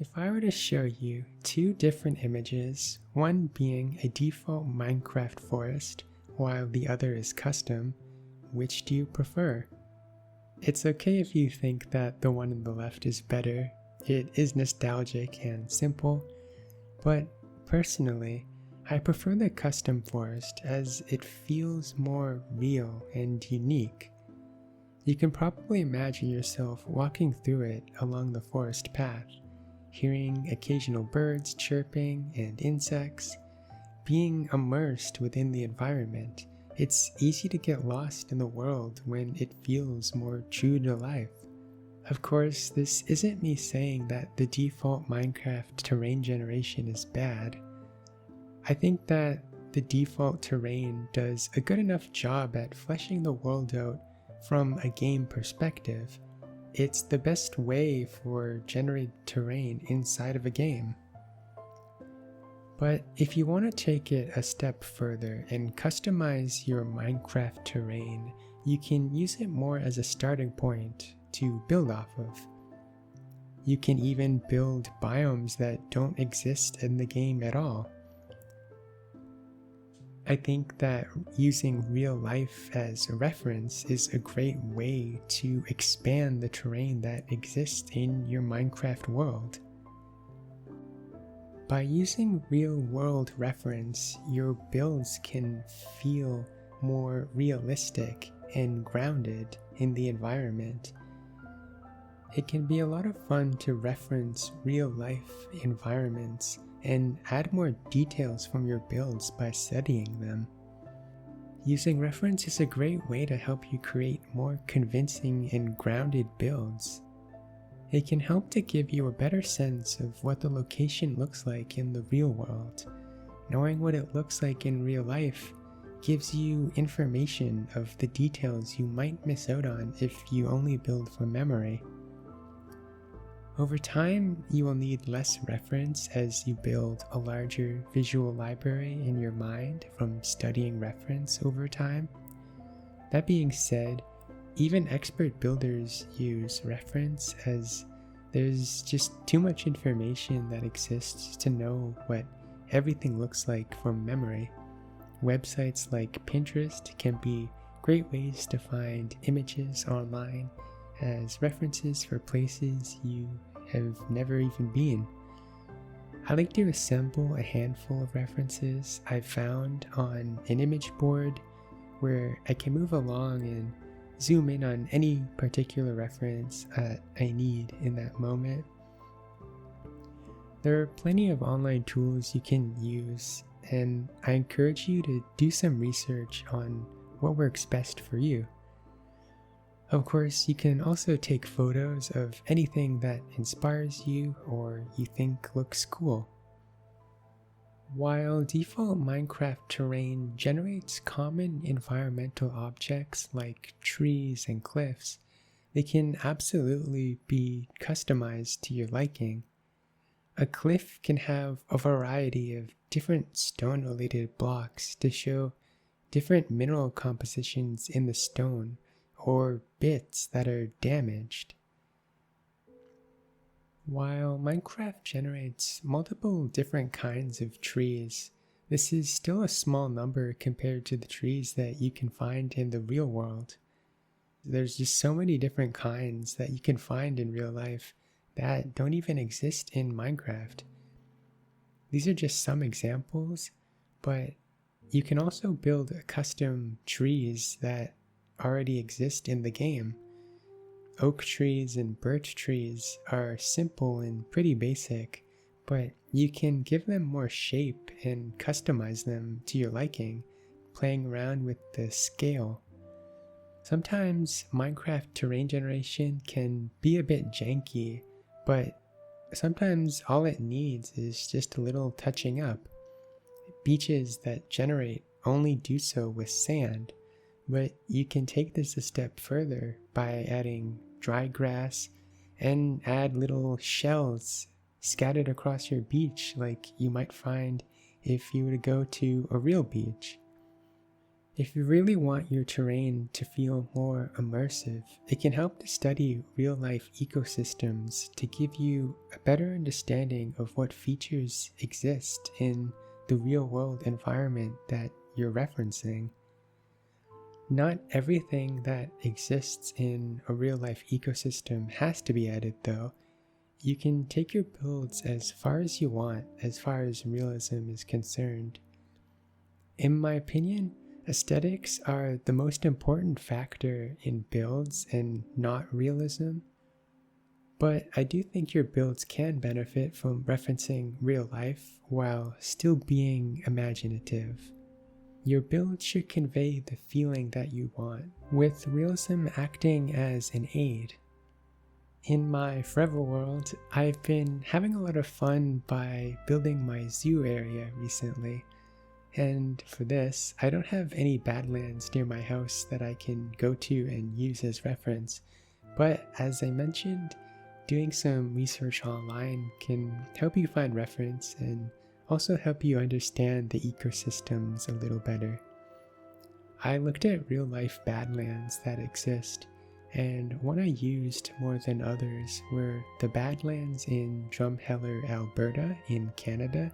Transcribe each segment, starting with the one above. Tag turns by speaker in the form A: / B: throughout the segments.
A: If I were to show you two different images, one being a default Minecraft forest while the other is custom, which do you prefer? It's okay if you think that the one on the left is better. It is nostalgic and simple, but personally, I prefer the custom forest as it feels more real and unique. You can probably imagine yourself walking through it along the forest path, hearing occasional birds chirping and insects, being immersed within the environment. It's easy to get lost in the world when it feels more true to life. Of course, this isn't me saying that the default Minecraft terrain generation is bad. I think that the default terrain does a good enough job at fleshing the world out from a game perspective. It's the best way for generated terrain inside of a game. But if you want to take it a step further and customize your Minecraft terrain, you can use it more as a starting point to build off of. You can even build biomes that don't exist in the game at all. I think that using real life as a reference is a great way to expand the terrain that exists in your Minecraft world. By using real world reference, your builds can feel more realistic and grounded in the environment. It can be a lot of fun to reference real life environments and add more details from your builds by studying them. Using reference is a great way to help you create more convincing and grounded builds. It can help to give you a better sense of what the location looks like in the real world. Knowing what it looks like in real life gives you information of the details you might miss out on if you only build from memory. Over time, you will need less reference as you build a larger visual library in your mind from studying reference over time. That being said, even expert builders use reference as there's just too much information that exists to know what everything looks like from memory. Websites like Pinterest can be great ways to find images online as references for places you have never even been. I like to assemble a handful of references I've found on an image board where I can move along and zoom in on any particular reference I need in that moment. There are plenty of online tools you can use, and I encourage you to do some research on what works best for you. Of course, you can also take photos of anything that inspires you or you think looks cool. While default Minecraft terrain generates common environmental objects like trees and cliffs, they can absolutely be customized to your liking. A cliff can have a variety of different stone-related blocks to show different mineral compositions in the stone, or bits that are damaged. While Minecraft generates multiple different kinds of trees, this is still a small number compared to the trees that you can find in the real world. There's just so many different kinds that you can find in real life that don't even exist in Minecraft. These are just some examples, but you can also build custom trees that already exist in the game. Oak trees and birch trees are simple and pretty basic, but you can give them more shape and customize them to your liking, playing around with the scale. Sometimes Minecraft terrain generation can be a bit janky, but sometimes all it needs is just a little touching up. Beaches that generate only do so with sand, but you can take this a step further by adding dry grass and add little shells scattered across your beach like you might find if you were to go to a real beach. If you really want your terrain to feel more immersive, it can help to study real-life ecosystems to give you a better understanding of what features exist in the real-world environment that you're referencing. Not everything that exists in a real-life ecosystem has to be added though. You can take your builds as far as you want, as far as realism is concerned. In my opinion, aesthetics are the most important factor in builds and not realism. But I do think your builds can benefit from referencing real life while still being imaginative. Your build should convey the feeling that you want, with realism acting as an aid. In my Forever World, I've been having a lot of fun by building my zoo area recently. And for this, I don't have any Badlands near my house that I can go to and use as reference. But as I mentioned, doing some research online can help you find reference and also help you understand the ecosystems a little better. I looked at real-life Badlands that exist, and one I used more than others were the Badlands in Drumheller, Alberta in Canada.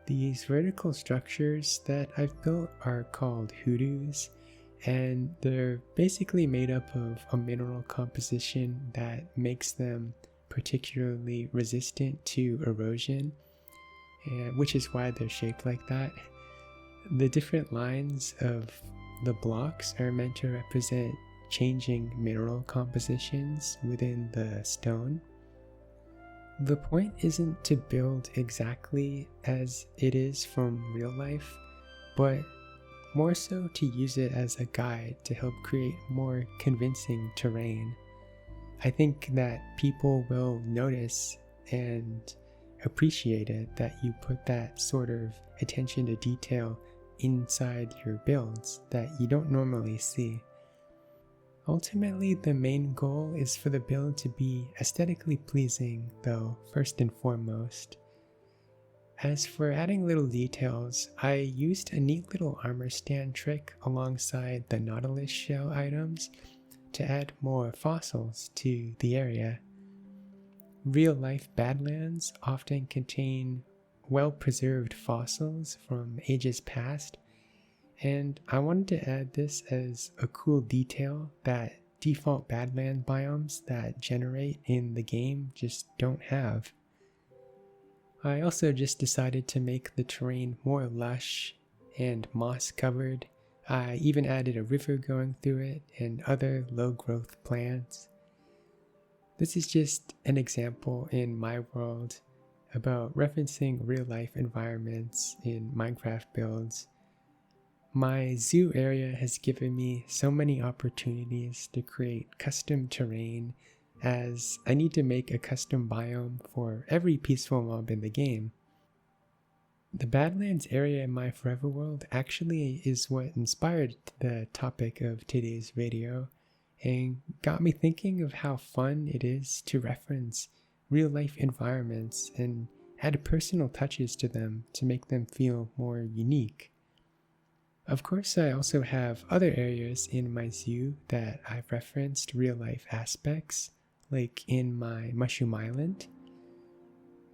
A: These vertical structures that I've built are called hoodoos, and they're basically made up of a mineral composition that makes them particularly resistant to erosion, which is why they're shaped like that. The different lines of the blocks are meant to represent changing mineral compositions within the stone. The point isn't to build exactly as it is from real life, but more so to use it as a guide to help create more convincing terrain. I think that people will notice and appreciate it that you put that sort of attention to detail inside your builds that you don't normally see. Ultimately, the main goal is for the build to be aesthetically pleasing, though, first and foremost. As for adding little details, I used a neat little armor stand trick alongside the Nautilus shell items to add more fossils to the area. Real-life Badlands often contain well-preserved fossils from ages past, and I wanted to add this as a cool detail that default Badland biomes that generate in the game just don't have. I also just decided to make the terrain more lush and moss covered. I even added a river going through it and other low growth plants. This is just an example in my world about referencing real life environments in Minecraft builds. My zoo area has given me so many opportunities to create custom terrain, as I need to make a custom biome for every peaceful mob in the game. The Badlands area in my Forever World actually is what inspired the topic of today's video and got me thinking of how fun it is to reference real life environments and add personal touches to them to make them feel more unique. Of course, I also have other areas in my zoo that I've referenced real life aspects, like in my Mushroom Island.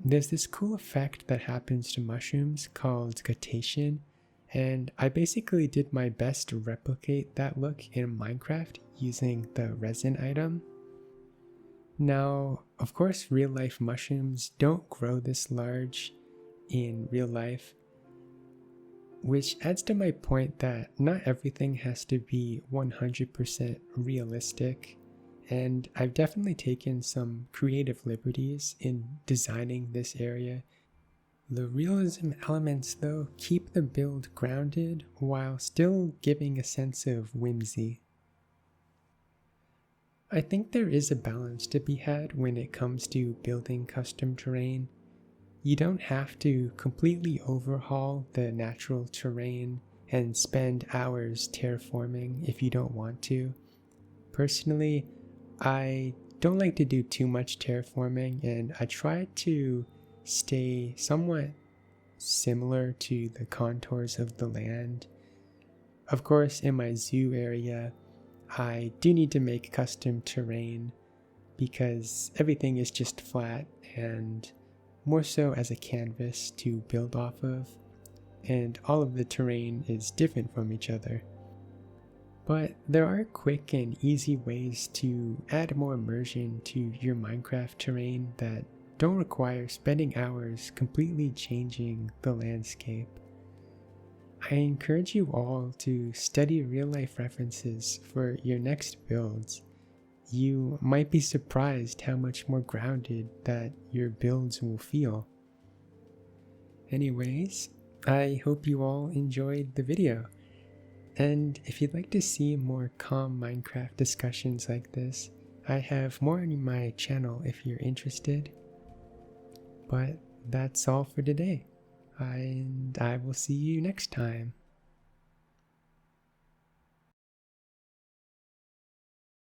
A: There's this cool effect that happens to mushrooms called guttation, and I basically did my best to replicate that look in Minecraft using the resin item. Now, of course, real life mushrooms don't grow this large in real life, which adds to my point that not everything has to be 100% realistic, and I've definitely taken some creative liberties in designing this area. The realism elements, though, keep the build grounded while still giving a sense of whimsy. I think there is a balance to be had when it comes to building custom terrain. You don't have to completely overhaul the natural terrain and spend hours terraforming if you don't want to. Personally, I don't like to do too much terraforming, and I try to stay somewhat similar to the contours of the land. Of course, in my zoo area, I do need to make custom terrain because everything is just flat and more so as a canvas to build off of, and all of the terrain is different from each other. But there are quick and easy ways to add more immersion to your Minecraft terrain that don't require spending hours completely changing the landscape. I encourage you all to study real-life references for your next builds. You might be surprised how much more grounded that your builds will feel. Anyways, I hope you all enjoyed the video. And if you'd like to see more calm Minecraft discussions like this, I have more on my channel if you're interested. But that's all for today, and I will see you next time.